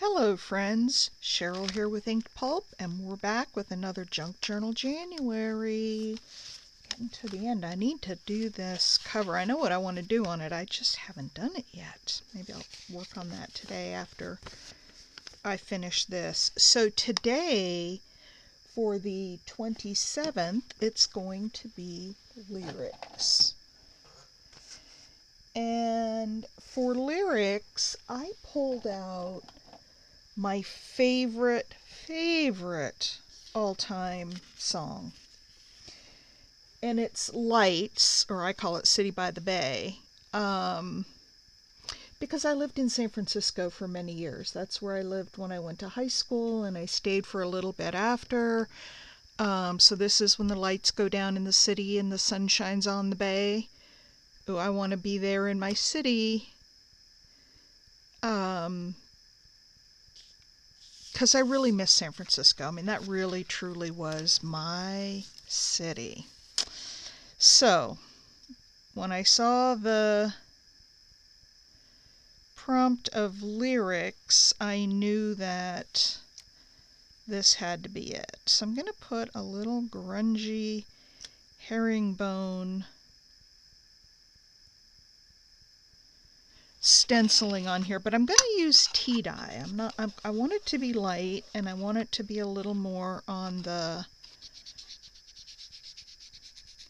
Hello friends, Cheryl here with Inked Pulp, and we're back with another Junk Journal January. Getting to the end. I need to do this cover. I know what I want to do on it, I just haven't done it yet. Maybe I'll work on that today after I finish this. So today, for the 27th, it's going to be lyrics. And for lyrics, I pulled out my favorite all-time song. And it's Lights, or I call it City by the Bay, because I lived in San Francisco for many years. That's where I lived when I went to high school, and I stayed for a little bit after. So this is when the lights go down in the city and the sun shines on the bay. Oh, I want to be there in my city. Because I really miss San Francisco. I mean, that really, truly was my city. So, when I saw the prompt of lyrics, I knew that this had to be it. So I'm going to put a little grungy herringbone stenciling on here, but I'm going to use tea dye. I want it to be light, and I want it to be a little more on the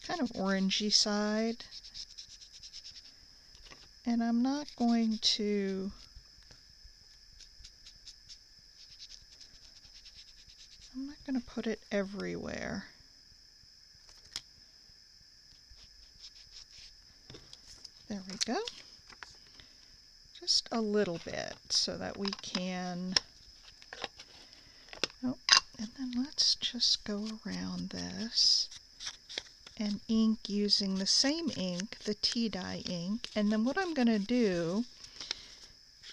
kind of orangey side. And I'm not going to put it everywhere. There we go. Just a little bit so that we can, oh, and then let's just go around this and ink using the same ink, the tea dye ink. And then what I'm going to do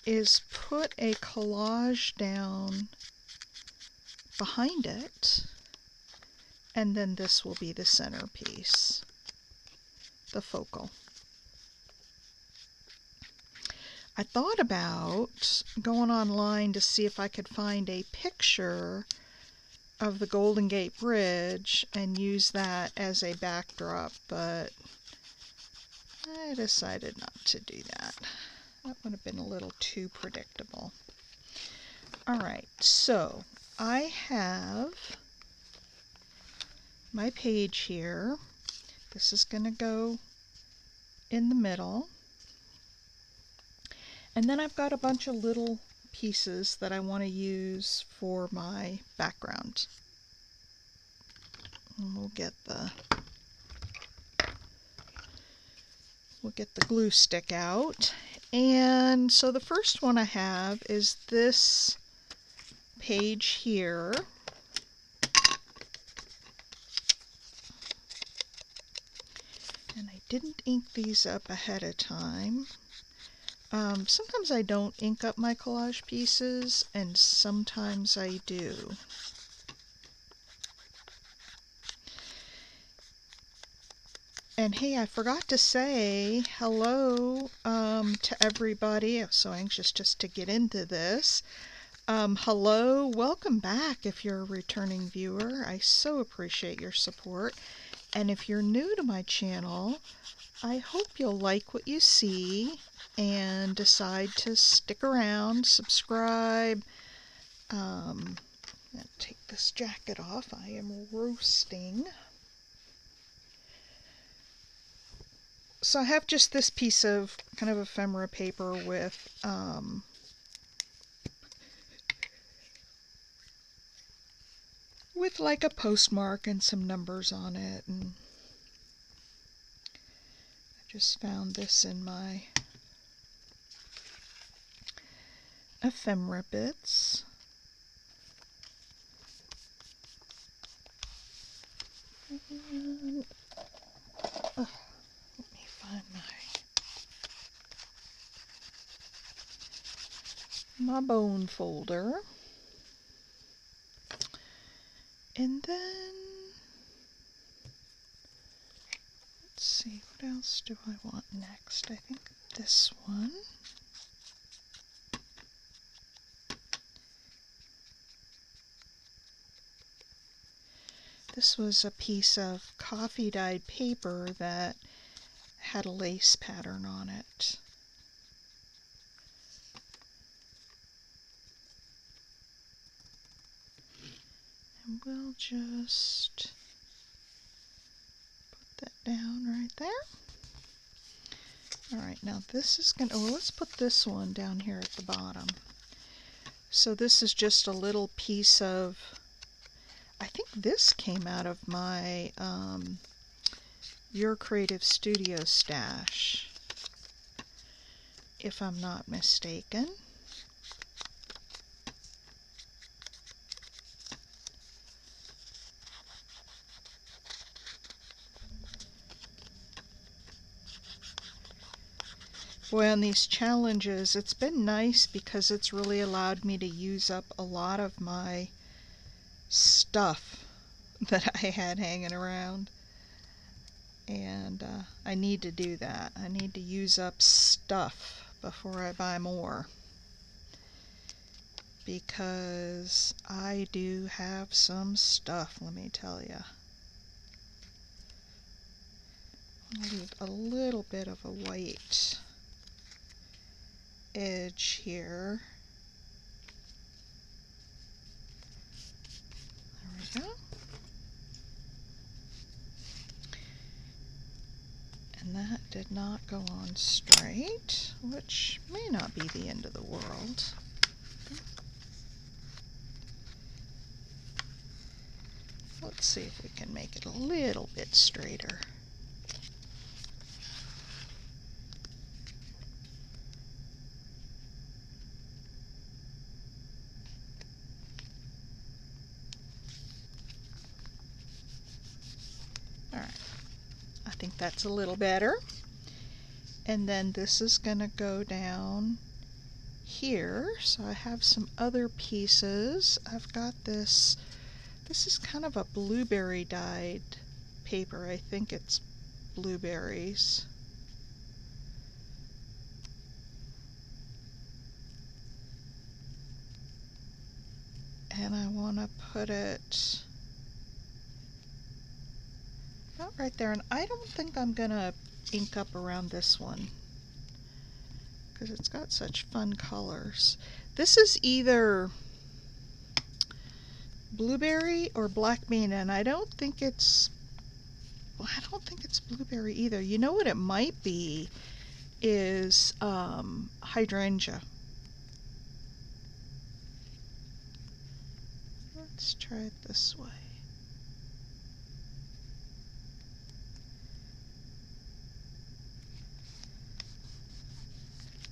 is put a collage down behind it, and then this will be the centerpiece, the focal. I thought about going online to see if I could find a picture of the Golden Gate Bridge and use that as a backdrop, but I decided not to do that. That would have been a little too predictable. Alright, so I have my page here. This is going to go in the middle. And then I've got a bunch of little pieces that I want to use for my background. And we'll get the glue stick out. And so the first one I have is this page here. And I didn't ink these up ahead of time. Sometimes I don't ink up my collage pieces, and sometimes I do. And hey, I forgot to say hello to everybody. I'm so anxious just to get into this. Hello, welcome back if you're a returning viewer. I so appreciate your support. And if you're new to my channel, I hope you'll like what you see and decide to stick around, subscribe. I'm going to take this jacket off. I am roasting. So I have just this piece of kind of ephemera paper with like a postmark and some numbers on it, and I just found this in my ephemera bits. And, let me find my bone folder. And then, let's see, what else do I want next? I think this one. This was a piece of coffee dyed paper that had a lace pattern on it. And we'll just put that down right there. All right, now this is going to, well, let's put this one down here at the bottom. So this is just a little piece of, I think this came out of my Your Creative Studio stash, if I'm not mistaken. Boy, on these challenges, it's been nice because it's really allowed me to use up a lot of my stuff that I had hanging around. And I need to do that. I need to use up stuff before I buy more, because I do have some stuff, let me tell you. I'll leave a little bit of a white edge here. There we go. And that did not go on straight, which may not be the end of the world. Let's see if we can make it a little bit straighter. All right, I think that's a little better. And then this is going to go down here. So I have some other pieces. I've got this. This is kind of a blueberry dyed paper. I think it's blueberries. And I want to put it about right there. And I don't think I'm going to ink up around this one because it's got such fun colors. This is either blueberry or black bean, and I don't think it's blueberry either. You know what it might be is hydrangea. Let's try it this way.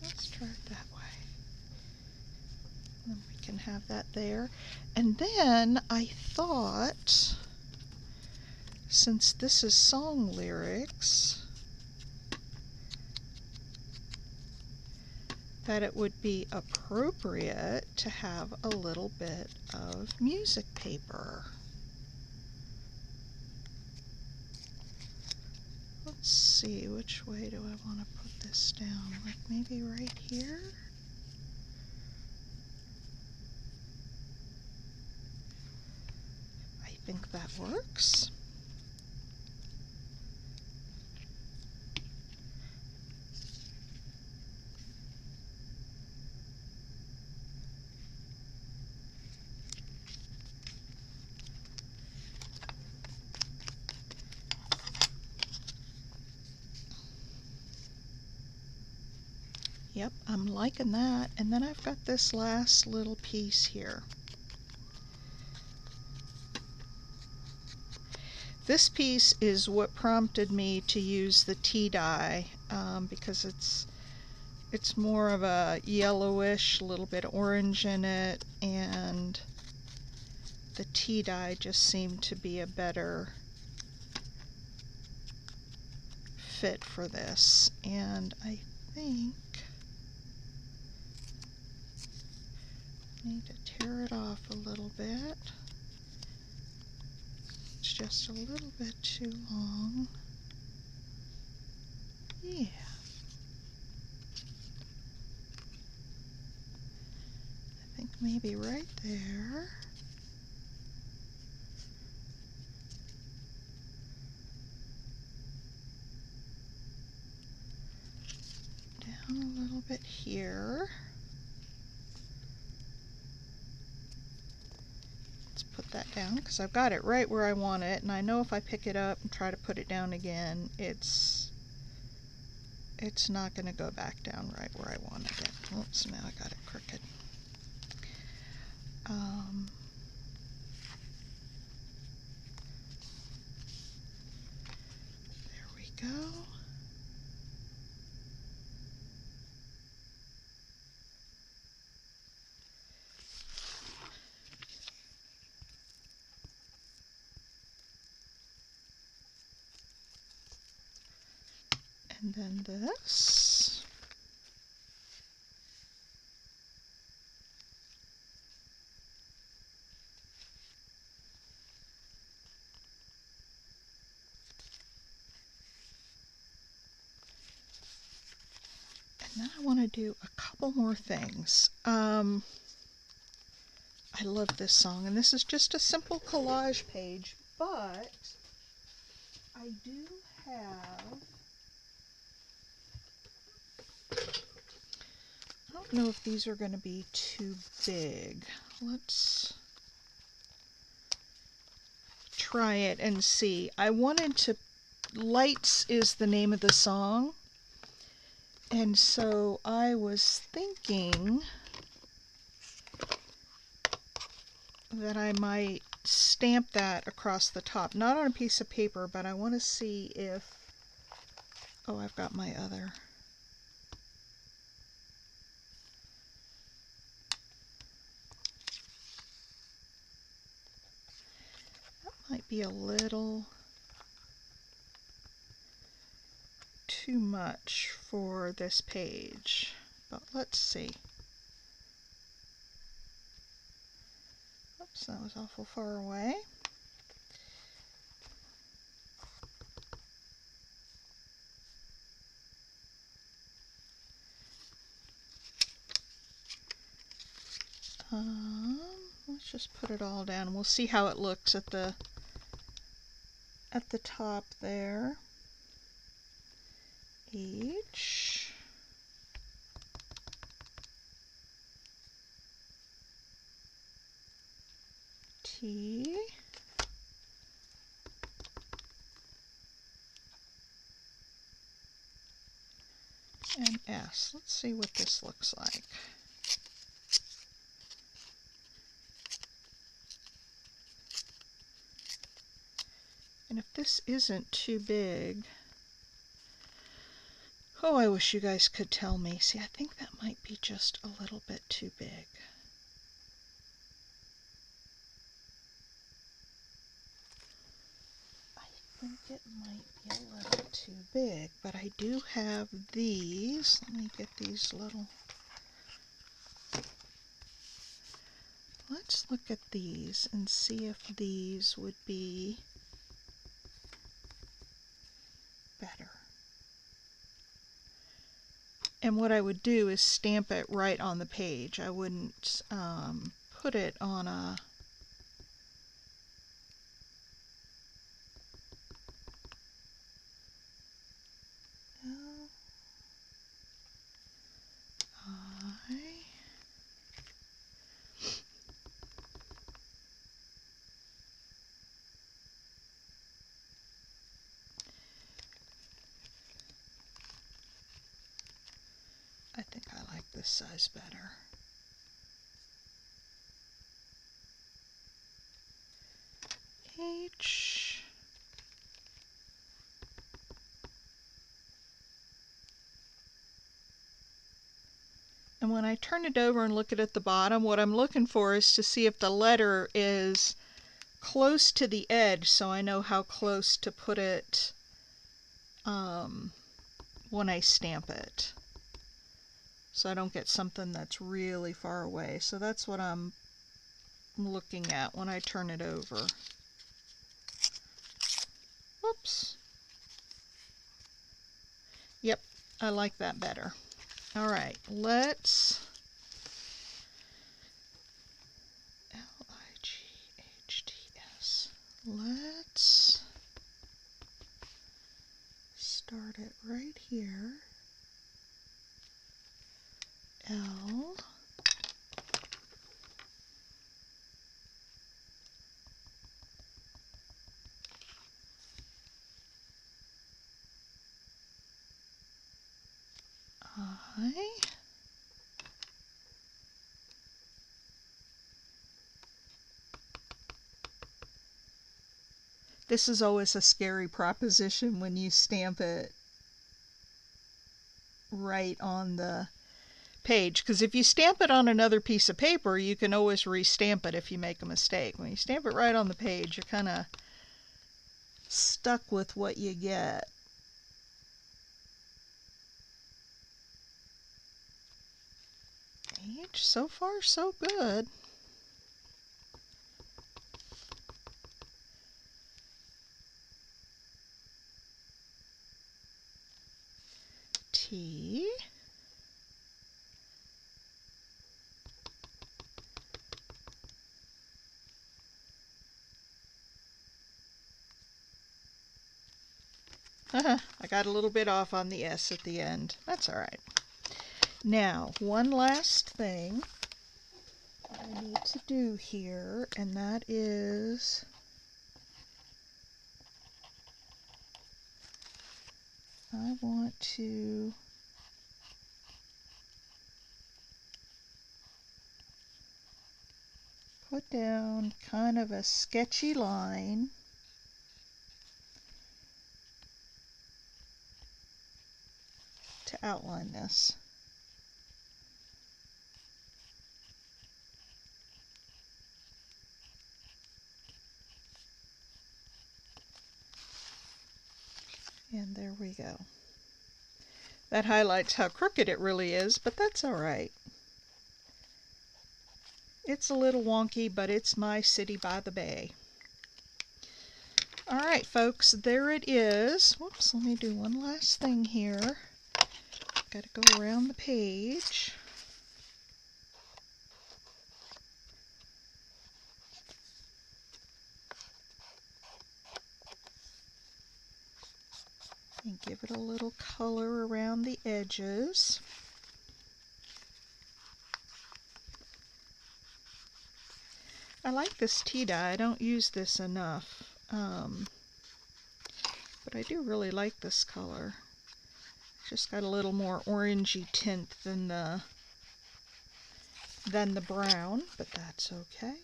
Let's try it that way. And then we can have that there. And then I thought, since this is song lyrics, that it would be appropriate to have a little bit of music paper. Let's see, which way do I want to put this down? Like maybe right here? I think that works. Yep, I'm liking that. And then I've got this last little piece here. This piece is what prompted me to use the tea dye, because it's more of a yellowish, little bit orange in it, and the tea dye just seemed to be a better fit for this. And I think I need to tear it off a little bit. It's just a little bit too long. Yeah. I think maybe right there. it here. Let's put that down because I've got it right where I want it, and I know if I pick it up and try to put it down again, it's not going to go back down right where I wanted it. Oops, now I got it crooked. There we go. And then this. And then I want to do a couple more things. I love this song, and this is just a simple collage page, but I do have, I don't know if these are going to be too big. Let's try it and see. I wanted to, Lights is the name of the song, and so I was thinking that I might stamp that across the top, not on a piece of paper, but I want to see if, oh, I've got my other. That might be a little too much for this page, but let's see. Oops, that was awful far away. Let's just put it all down. We'll see how it looks at the top there. H. T. And S. Let's see what this looks like. And if this isn't too big, oh, I wish you guys could tell me. See, I think that might be just a little bit too big. I think it might be a little too big, but I do have these. Let me get these little... Let's look at these and see if these would be better. And what I would do is stamp it right on the page. I wouldn't put it on a... I think I like this size better. H. And when I turn it over and look at the bottom, what I'm looking for is to see if the letter is close to the edge, so I know how close to put it when I stamp it. So I don't get something that's really far away. So that's what I'm looking at when I turn it over. Whoops. Yep, I like that better. All right, let's Lights. Let's start it right here. Okay. This is always a scary proposition when you stamp it right on the page, because if you stamp it on another piece of paper, you can always restamp it if you make a mistake. When you stamp it right on the page, you're kind of stuck with what you get. Page, so far so good. T. I got a little bit off on the S at the end. That's all right. Now, one last thing I need to do here, and that is I want to put down kind of a sketchy line to outline this. And there we go. That highlights how crooked it really is, but that's all right. It's a little wonky, but it's my city by the bay. All right, folks, there it is. Whoops, let me do one last thing here. Got to go around the page. And give it a little color around the edges. I like this tea dye. I don't use this enough, but I do really like this color. It's just got a little more orangey tint than the brown, but that's okay.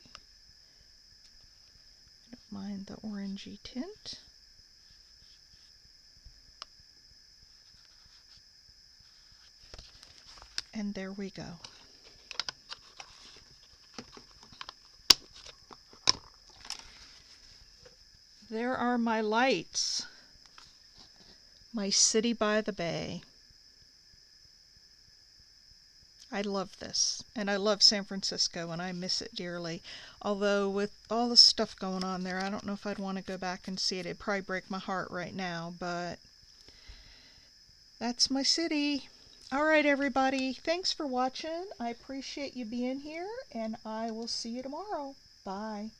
I don't mind the orangey tint. And there we go. There are my lights. My city by the bay. I love this, and I love San Francisco, and I miss it dearly. Although with all the stuff going on there, I don't know if I'd want to go back and see it. It'd probably break my heart right now, but that's my city. All right, everybody. Thanks for watching. I appreciate you being here, and I will see you tomorrow. Bye.